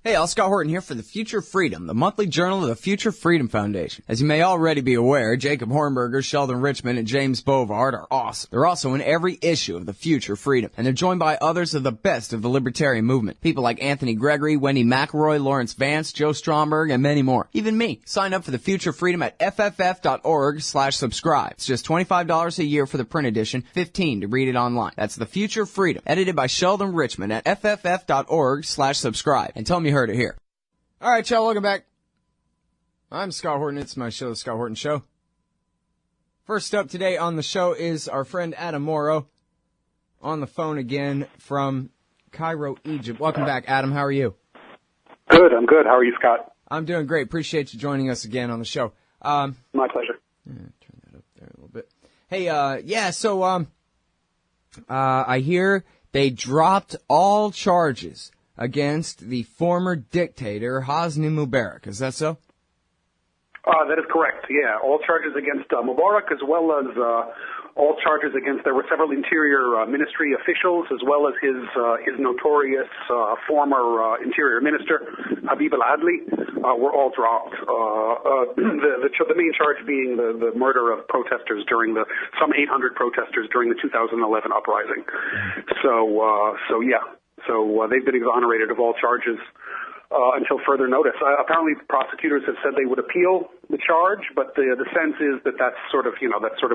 Hey, all, Scott Horton here for The Future Freedom, the monthly journal of the Future Freedom Foundation. As you may already be aware, Jacob Hornberger, Sheldon Richman, and James Bovard are awesome. They're also in every issue of The Future Freedom, and they're joined by others of the best of the libertarian movement. People like Anthony Gregory, Wendy McElroy, Lawrence Vance, Joe Stromberg, and many more. Even me. Sign up for The Future Freedom at fff.org/subscribe. It's just $25 a year for the print edition, $15 to read it online. That's The Future Freedom, edited by Sheldon Richman at fff.org/subscribe. And tell me you heard it here. All right, y'all, welcome back. I'm Scott Horton. It's my show, The Scott Horton Show. First up today on the show is our friend Adam Morrow on the phone again from Cairo, Egypt. Welcome back, Adam. How are you? Good. I'm good. How are you, Scott? I'm doing great. Appreciate you joining us again on the show. My pleasure. Turn that up there a little bit. Hey, I hear they dropped all charges against the former dictator, Hosni Mubarak. Is that so? That is correct, yeah. All charges against Mubarak, as well as all charges against, there were several interior ministry officials, as well as his notorious former interior minister, Habib al-Adli, were all dropped. The main charge being the murder of protesters some 800 protesters during the 2011 uprising. So they've been exonerated of all charges until further notice. Apparently, prosecutors have said they would appeal the charge, but the sense is that that's sort of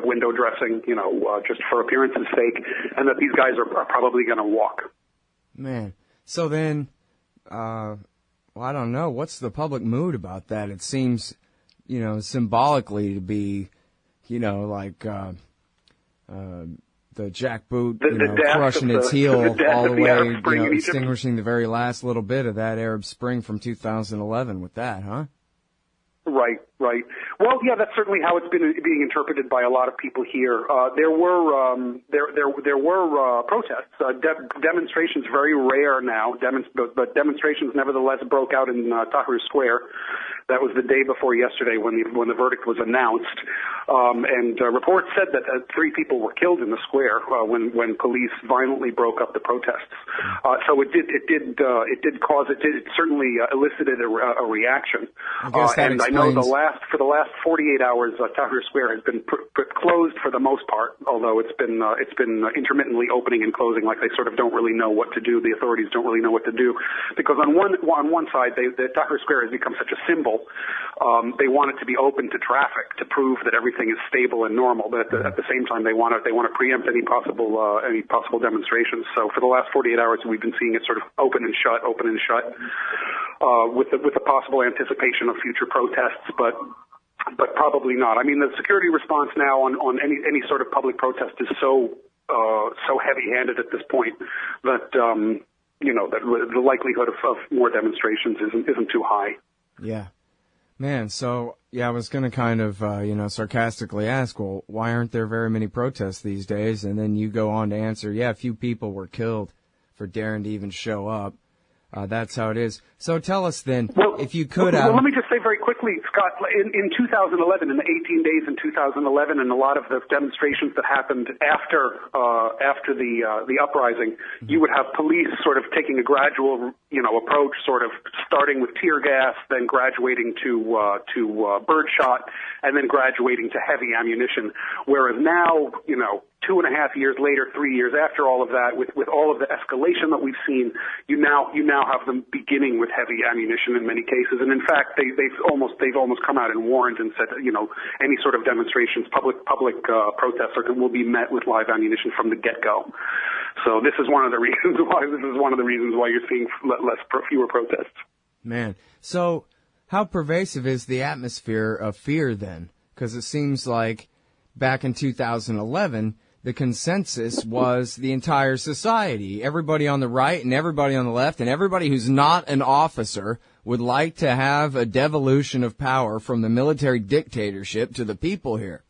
window dressing, just for appearance's sake, and that these guys are probably going to walk. Man, so then, I don't know. What's the public mood about that? It seems, symbolically to be, the jackboot, crushing its heel all the way, extinguishing the very last little bit of that Arab Spring from 2011 with that, huh? Right. Well, yeah, that's certainly how it's been being interpreted by a lot of people here. There were protests, demonstrations, very rare now, but demonstrations nevertheless broke out in Tahrir Square. That was the day before yesterday when the verdict was announced, and reports said that 3 people were killed in the square when police violently broke up the protests. So it certainly elicited a reaction. And I know for the last 48 hours, Tahrir Square has been closed for the most part, although it's been intermittently opening and closing, like they sort of don't really know what to do. The authorities don't really know what to do, because on one side, the Tahrir Square has become such a symbol. They want it to be open to traffic to prove that everything is stable and normal, but at the same time, they want to preempt any possible demonstrations. So for the last 48 hours, we've been seeing it sort of open and shut, with the possible anticipation of future protests, but probably not. I mean, the security response now on any sort of public protest is so heavy-handed at this point that that the likelihood of more demonstrations isn't too high. Yeah. Man, so, I was going to kind of, sarcastically ask, well, why aren't there very many protests these days? And then you go on to answer, a few people were killed for daring to even show up. That's how it is. So tell us then, if you could... Well, let me just say very quickly, Scott, in 2011, in the 18 days in 2011, and a lot of the demonstrations that happened after the uprising, you would have police sort of taking a gradual, approach, sort of starting with tear gas, then graduating to birdshot, and then graduating to heavy ammunition. Whereas now, 2.5 years later, 3 years after all of that, with all of the escalation that we've seen, you now have them beginning with heavy ammunition in many cases. And in fact, they've almost come out and warned and said, any sort of demonstrations, public protests will be met with live ammunition from the get-go. So this is one of the reasons why you're seeing fewer protests. Man, so how pervasive is the atmosphere of fear then? Because it seems like back in 2011, the consensus was the entire society. Everybody on the right and everybody on the left and everybody who's not an officer would like to have a devolution of power from the military dictatorship to the people here.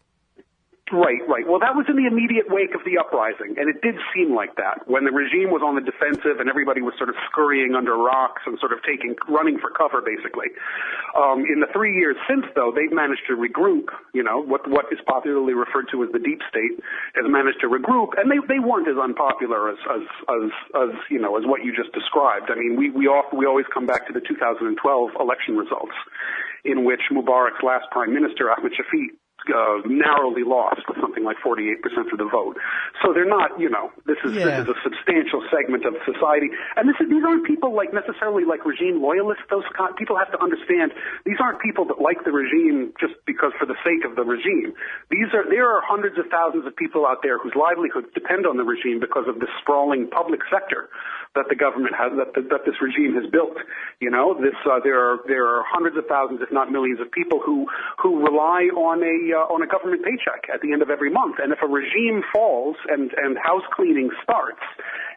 Right. Well, that was in the immediate wake of the uprising, and it did seem like that. When the regime was on the defensive and everybody was sort of scurrying under rocks and sort of running for cover, basically. In the 3 years since, though, they've managed to regroup. What is popularly referred to as the deep state has managed to regroup, and they weren't as unpopular as what you just described. I mean, we always come back to the 2012 election results, in which Mubarak's last prime minister, Ahmed Shafiq, narrowly lost with something like 48% of the vote. So they're not, this is a substantial segment of society. And these aren't people necessarily like regime loyalists. Those people have to understand these aren't people that like the regime just because for the sake of the regime. There are hundreds of thousands of people out there whose livelihoods depend on the regime because of the sprawling public sector that the government has, that this regime has built. There are hundreds of thousands, if not millions, of people who rely on a government paycheck at the end of every month. And if a regime falls and house cleaning starts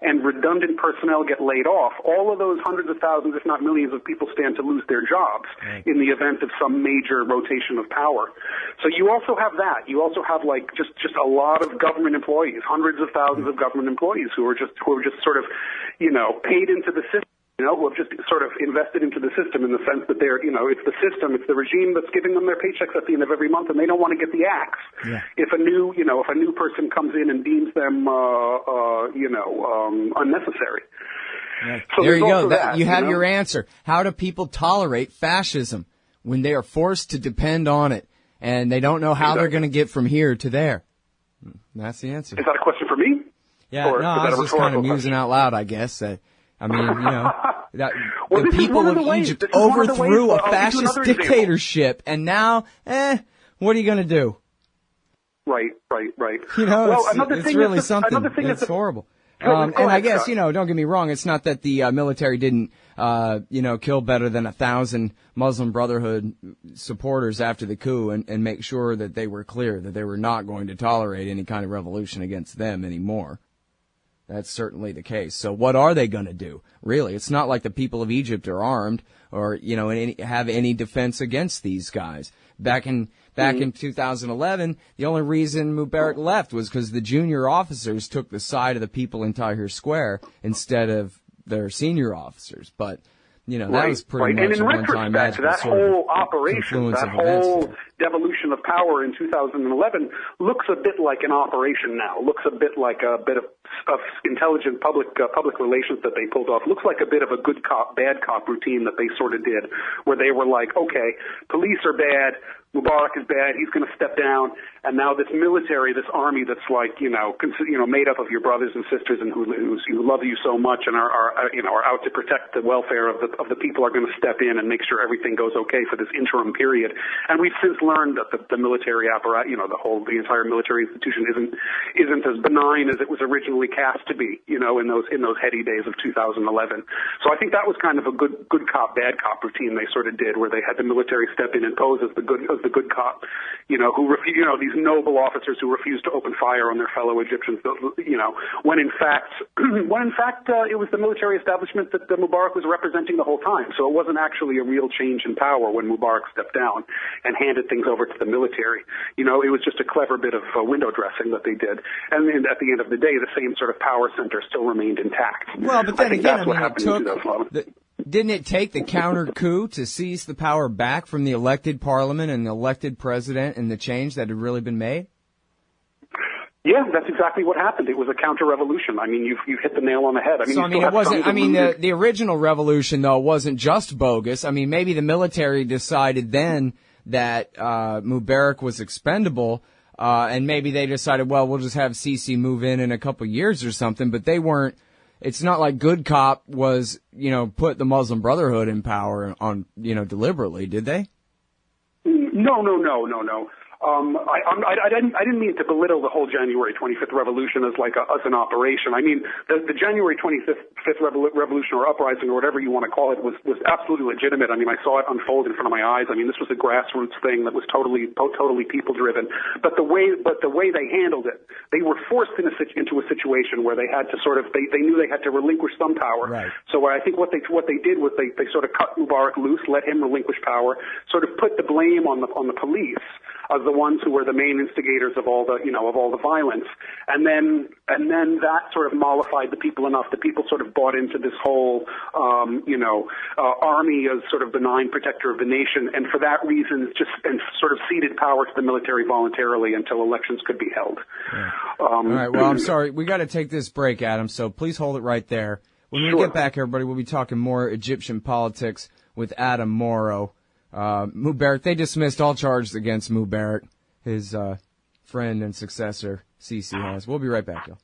and redundant personnel get laid off, all of those hundreds of thousands, if not millions, of people stand to lose their jobs in the event of some major rotation of power. So you also have that. You also have just a lot of government employees, hundreds of thousands of government employees who are just sort of paid into the system, who have just sort of invested into the system in the sense that they're, it's the system, it's the regime that's giving them their paychecks at the end of every month, and they don't want to get the axe. Yeah. If a new person comes in and deems them, unnecessary. Yeah. So there you go. You have your answer. How do people tolerate fascism when they are forced to depend on it and they don't know how they're going to get from here to there? That's the answer. Is that a question for me? Yeah, no, I was just kind of musing out loud, I guess. The people of Egypt overthrew a fascist dictatorship, and now, what are you going to do? Right. It's really something. It's horrible. And I guess, don't get me wrong, it's not that the military didn't, kill better than 1,000 Muslim Brotherhood supporters after the coup and make sure that they were clear that they were not going to tolerate any kind of revolution against them anymore. That's certainly the case. So what are they going to do? Really, it's not like the people of Egypt are armed or, have any defense against these guys. Back in 2011, the only reason Mubarak left was because the junior officers took the side of the people in Tahrir Square instead of their senior officers. But, that was pretty much a one-time magic that whole operation, that whole devolution of power in 2011 looks a bit like an operation now, looks a bit like a bit of intelligent public relations that they pulled off, looks like a bit of a good cop, bad cop routine that they sort of did, where they were like, okay, police are bad, Mubarak is bad, he's going to step down, and now this military, this army that's made up of your brothers and sisters and who love you so much and are out to protect the welfare of the people are going to step in and make sure everything goes okay for this interim period. And we've since learned that the military apparatus, the entire military institution isn't as benign as it was originally cast to be, in those heady days of 2011. So I think that was kind of a good cop, bad cop routine they sort of did, where they had the military step in and pose as the good cop, these noble officers who refused to open fire on their fellow Egyptians, when in fact it was the military establishment that Mubarak was representing the whole time. So it wasn't actually a real change in power when Mubarak stepped down and handed things over to the military. It was just a clever bit of window dressing that they did. And then at the end of the day, the same sort of power center still remained intact. Well, but then again, didn't it take the counter coup to seize the power back from the elected parliament and the elected president and the change that had really been made? Yeah, that's exactly what happened. It was a counter-revolution. I mean, you've hit the nail on the head. It wasn't. The original revolution though wasn't just bogus. I mean, maybe the military decided then that Mubarak was expendable, and maybe they decided, well, we'll just have Sisi move in a couple years or something. But they weren't. It's not like good cop was, put the Muslim Brotherhood in power on, deliberately, did they? No. I didn't mean to belittle the whole January 25th revolution as an operation. I mean, the January 25th revolution or uprising or whatever you want to call it was absolutely legitimate. I mean, I saw it unfold in front of my eyes. I mean, this was a grassroots thing that was totally people driven. But the way they handled it, they were forced into a situation where they had to they knew they had to relinquish some power. Right. So I think what they did was they sort of cut Mubarak loose, let him relinquish power, sort of put the blame on the police as the ones who were the main instigators of all the violence. And then that sort of mollified the people enough that people sort of bought into this whole, army as sort of benign protector of the nation, and for that reason, and sort of ceded power to the military voluntarily until elections could be held. Yeah. All right. Well, I'm sorry. We got to take this break, Adam, so please hold it right there. When we get back, everybody, we'll be talking more Egyptian politics with Adam Morrow. Mubarak, they dismissed all charges against Mubarak, his friend and successor, Sisi has. We'll be right back, y'all.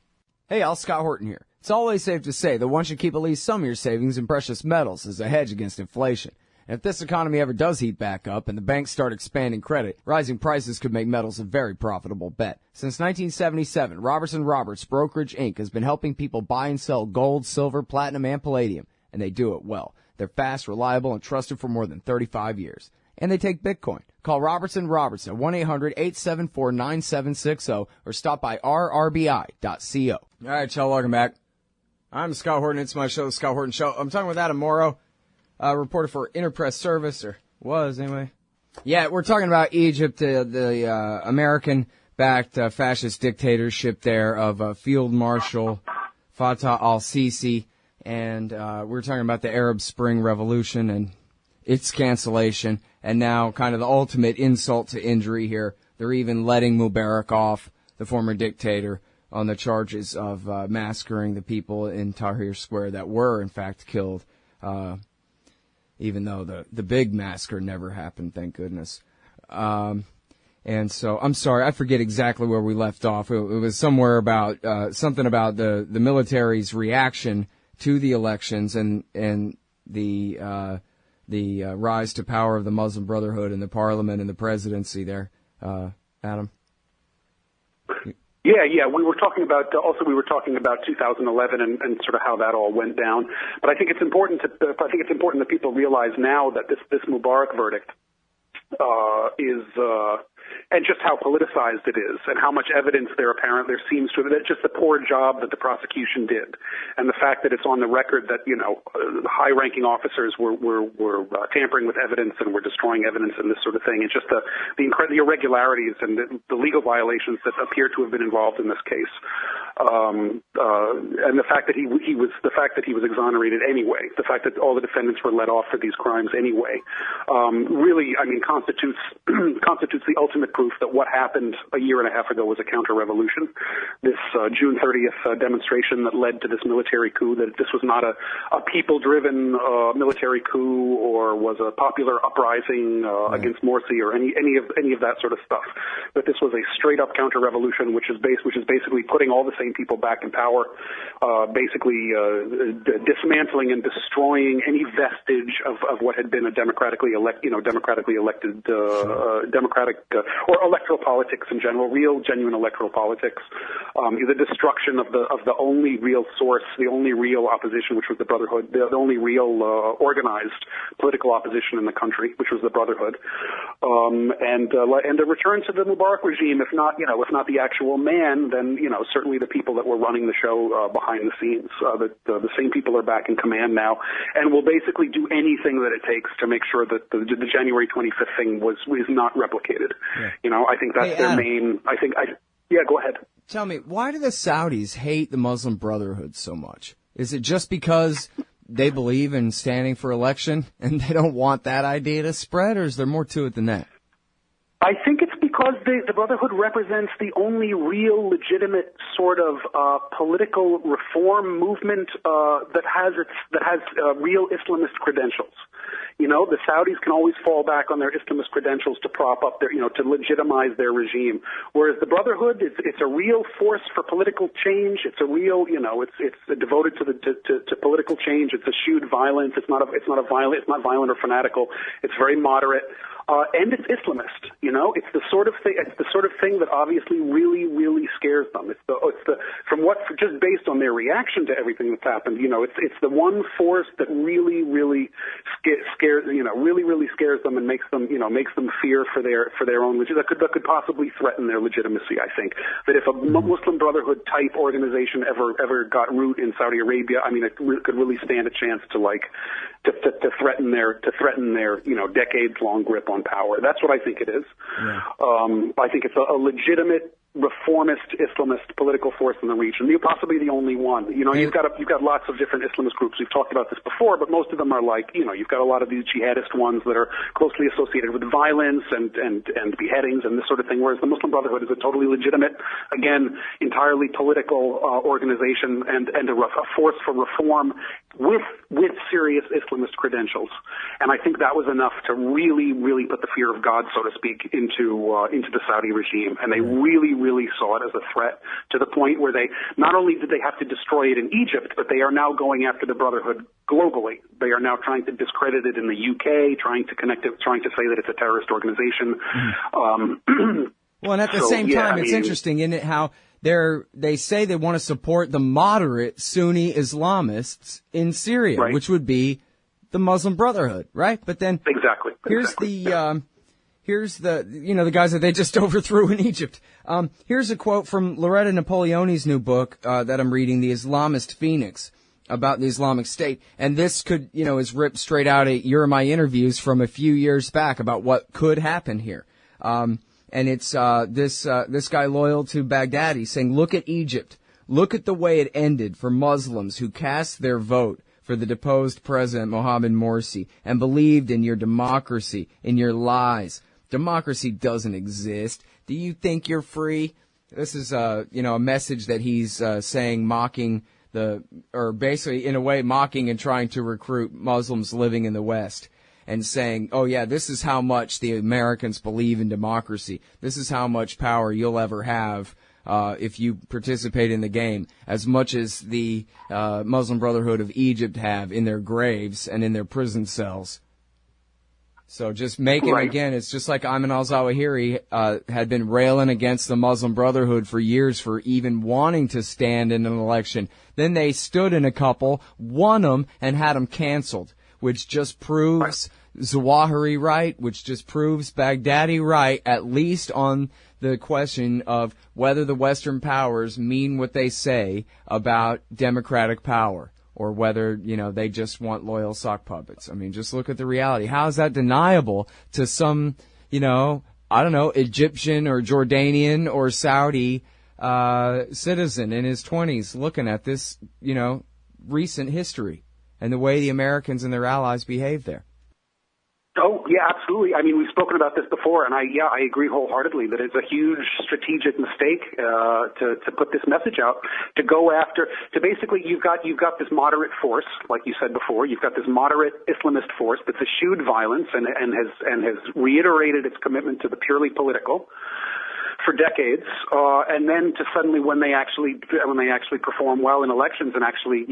Hey, y'all, Scott Horton here. It's always safe to say that one should keep at least some of your savings in precious metals as a hedge against inflation. And if this economy ever does heat back up and the banks start expanding credit, rising prices could make metals a very profitable bet. Since 1977, Robertson Roberts Brokerage Inc. has been helping people buy and sell gold, silver, platinum, and palladium, and they do it well. They're fast, reliable, and trusted for more than 35 years. And they take Bitcoin. Call Robertson Roberts at 1-800-874-9760 or stop by rrbi.co. All right, y'all, welcome back. I'm Scott Horton. It's my show, The Scott Horton Show. I'm talking with Adam Morrow, reporter for Interpress Service, or was anyway. Yeah, we're talking about Egypt, the American-backed fascist dictatorship there of Field Marshal Fattah al-Sisi. And we're talking about the Arab Spring Revolution and its cancellation, and now kind of the ultimate insult to injury here. They're even letting Mubarak off, the former dictator, on the charges of massacring the people in Tahrir Square that were, in fact, killed, even though the big massacre never happened, thank goodness. And so, I'm sorry, I forget exactly where we left off. It was somewhere about something about the military's reaction to the elections and the rise to power of the Muslim Brotherhood and the parliament and the presidency there, Adam. Yeah. We were talking about 2011 and sort of how that all went down. But I think it's important that people realize now that this Mubarak verdict is and just how politicized it is, and how much evidence there seems to have, just the poor job that the prosecution did, and the fact that it's on the record that high-ranking officers were tampering with evidence and were destroying evidence and this sort of thing, and just the irregularities and the legal violations that appear to have been involved in this case, and the fact that he was exonerated anyway, the fact that all the defendants were let off for these crimes anyway, really, I mean, constitutes the ultimate proof that what happened a year and a half ago was a counter-revolution. This June 30th demonstration that led to this military coup, that this was not a people-driven military coup or was a popular uprising against Morsi or any of that sort of stuff. That this was a straight-up counter-revolution, which is basically putting all the same people back in power, basically dismantling and destroying any vestige of what had been a democratically elected or electoral politics in general, real, genuine electoral politics. The destruction of the only real source, the only real opposition, which was the Brotherhood, the only real organized political opposition in the country, which was the Brotherhood, and a return to the Mubarak regime, if not the actual man, then certainly the people that were running the show behind the scenes. The same people are back in command now, and will basically do anything that it takes to make sure that the January 25th thing is not replicated. Yeah. I think that's their main. Yeah, go ahead. Tell me, why do the Saudis hate the Muslim Brotherhood so much? Is it just because they believe in standing for election and they don't want that idea to spread, or is there more to it than that? I think it's because the Brotherhood represents the only real legitimate sort of political reform movement that has real Islamist credentials. The Saudis can always fall back on their Islamist credentials to prop up their, to legitimize their regime. Whereas the Brotherhood, it's a real force for political change. It's a real, it's devoted to political change. It's eschewed violence. It's not violent or fanatical. It's very moderate. And it's Islamist, it's the sort of thing that obviously really, really scares them. Just based on their reaction to everything that's happened, it's the one force that really, really scares scares them and makes them fear for their own that could possibly threaten their legitimacy. I think that if a Muslim Brotherhood type organization ever got root in Saudi Arabia, I mean, it could really stand a chance to threaten their decades long grip on power. That's what I think it is. Yeah. I think it's a legitimate reformist Islamist political force in the region. You're possibly the only one. You've got lots of different Islamist groups. We've talked about this before, but most of them are you've got a lot of these jihadist ones that are closely associated with violence and beheadings and this sort of thing, whereas the Muslim Brotherhood is a totally legitimate, again, entirely political organization and a force for reform with serious Islamist credentials. And I think that was enough to really, really put the fear of God, so to speak, into the Saudi regime. And they really saw it as a threat, to the point where they not only did they have to destroy it in Egypt, but they are now going after the Brotherhood globally. They are now trying to discredit it in the UK, trying to say that it's a terrorist organization. Well, and at the same time, it's interesting, isn't it, how they say they want to support the moderate Sunni Islamists in Syria, right, which would be the Muslim Brotherhood, right? But then here's the guys that they just overthrew in Egypt. Here's a quote from Loretta Napoleoni's new book that I'm reading, The Islamist Phoenix, about the Islamic State. And this is ripped straight out of your and my interviews from a few years back about what could happen here. And it's this guy loyal to Baghdadi saying, look at Egypt. Look at the way it ended for Muslims who cast their vote for the deposed President Mohammed Morsi and believed in your democracy, in your lies. Democracy doesn't exist. Do you think you're free? This is a message that he's saying, mocking basically in a way mocking and trying to recruit Muslims living in the West, and saying, oh yeah, this is how much the Americans believe in democracy. This is how much power you'll ever have if you participate in the game, as much as the Muslim Brotherhood of Egypt have in their graves and in their prison cells. So just again, it's just like Ayman al-Zawahiri had been railing against the Muslim Brotherhood for years for even wanting to stand in an election. Then they stood in a couple, won them, and had them canceled, which just proves Zawahiri right, which just proves Baghdadi right, at least on the question of whether the Western powers mean what they say about democratic power, or whether, they just want loyal sock puppets. I mean, just look at the reality. How is that deniable to some, Egyptian or Jordanian or Saudi citizen in his 20s looking at this, recent history and the way the Americans and their allies behave there? Oh, yeah, absolutely. I mean, we've spoken about this before, and I agree wholeheartedly that it's a huge strategic mistake to put this message out, to basically you've got this moderate force, like you said before, you've got this moderate Islamist force that's eschewed violence and has reiterated its commitment to the purely political for decades, and then to suddenly, when they actually perform well in elections and actually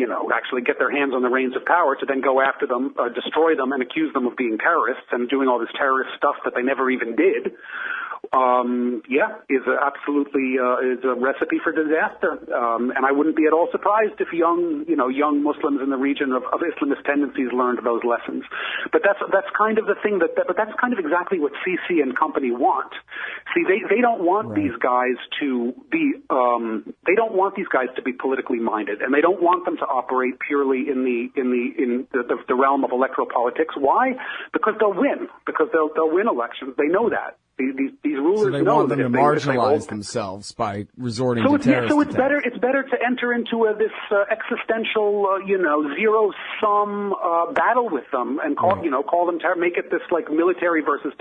get their hands on the reins of power, to then go after them, destroy them, and accuse them of being terrorists and doing all this terrorist stuff that they never even did, is a recipe for disaster. And I wouldn't be at all surprised if young Muslims in the region of Islamist tendencies learned those lessons. But that's kind of the thing but that's kind of exactly what Sisi and company want. See, they don't want these guys to be politically minded, and they don't want them to operate purely in the realm of electoral politics. Why? Because they'll win. Because they'll win elections. They know that. These rulers so they know want them to marginalize themselves by resorting to terrorist attacks. It's better to enter into this existential, zero-sum battle with them and call them make it this like military versus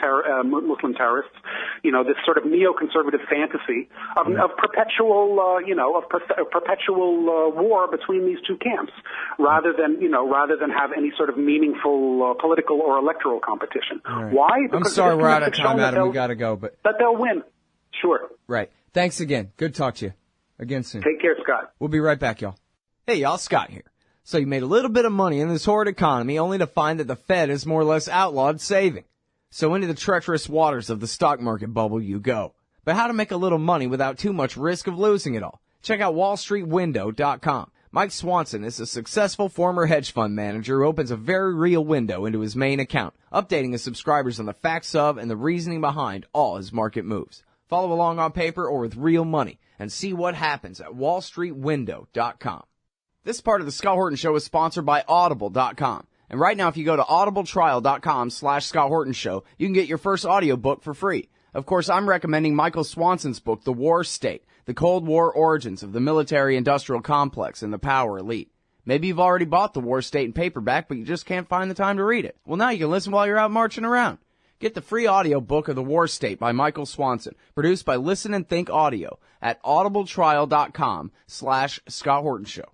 Muslim terrorists, this sort of neoconservative fantasy of perpetual, perpetual war between these two camps, rather than have any sort of meaningful political or electoral competition. Right. Why? I'm sorry, we're out of time, Adam. We got to go, but they'll win. Sure. Right. Thanks again. Good to talk to you. Again soon. Take care, Scott. We'll be right back, y'all. Hey, y'all, Scott here. So you made a little bit of money in this horrid economy, only to find that the Fed has more or less outlawed saving. So into the treacherous waters of the stock market bubble you go. But how to make a little money without too much risk of losing it all? Check out wallstreetwindow.com. Mike Swanson is a successful former hedge fund manager who opens a very real window into his main account, updating his subscribers on the facts of and the reasoning behind all his market moves. Follow along on paper or with real money and see what happens at wallstreetwindow.com. This part of the Scott Horton Show is sponsored by Audible.com. And right now, if you go to audibletrial.com/Scott Horton Show, you can get your first audiobook for free. Of course, I'm recommending Michael Swanson's book, The War State, The Cold War Origins of the Military-Industrial Complex and the Power Elite. Maybe you've already bought The War State in paperback, but you just can't find the time to read it. Well, now you can listen while you're out marching around. Get the free audiobook of The War State by Michael Swanson, produced by Listen and Think Audio at audibletrial.com/Scott Horton Show.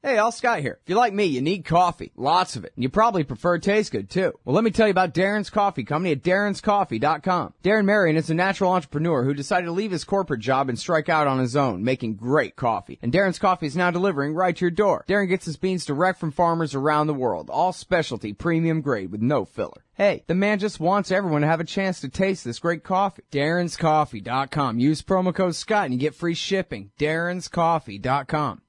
Hey, all Scott here. If you're like me, you need coffee. Lots of it. And you probably prefer it tastes good, too. Well, let me tell you about Darren's Coffee Company at darrenscoffee.com. Darren Marion is a natural entrepreneur who decided to leave his corporate job and strike out on his own, making great coffee. And Darren's Coffee is now delivering right to your door. Darren gets his beans direct from farmers around the world. All specialty, premium grade with no filler. Hey, the man just wants everyone to have a chance to taste this great coffee. darrenscoffee.com. Use promo code Scott and you get free shipping. darrenscoffee.com.